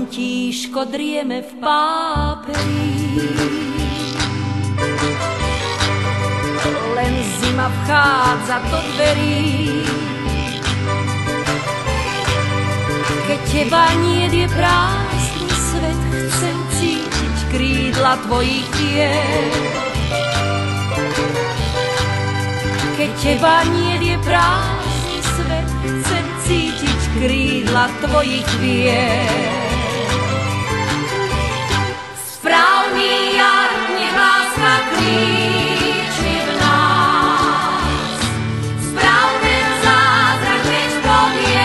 tíško drieme v páperi. Len zima vchádza do dverí. Keď teba niet, je prázdny svet, chcem cítiť krídla tvojich pier. Keď teba niet, je prázdny svet, chcem cítiť krídla tvojich pier. Správny jar, nech láska klíči v nás. Správ ten zázrak, keď povieš.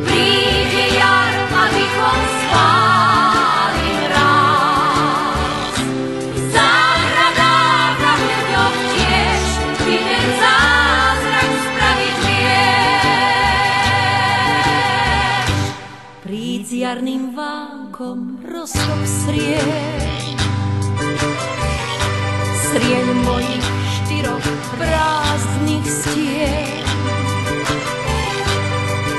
Príde jar a východ spáli mráz. V záhradách a v ľuďoch tiež ty ten zázrak spraviť vieš. Príď s jarným vánkom, roztok srieň. Srieň mojich 4 prázdnych stien.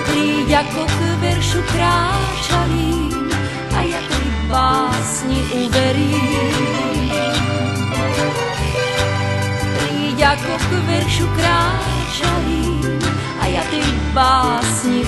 Príď ako k veršu kráčalím a ja tej básni uverím. Príď ako k veršu kráčalím a ja tej básni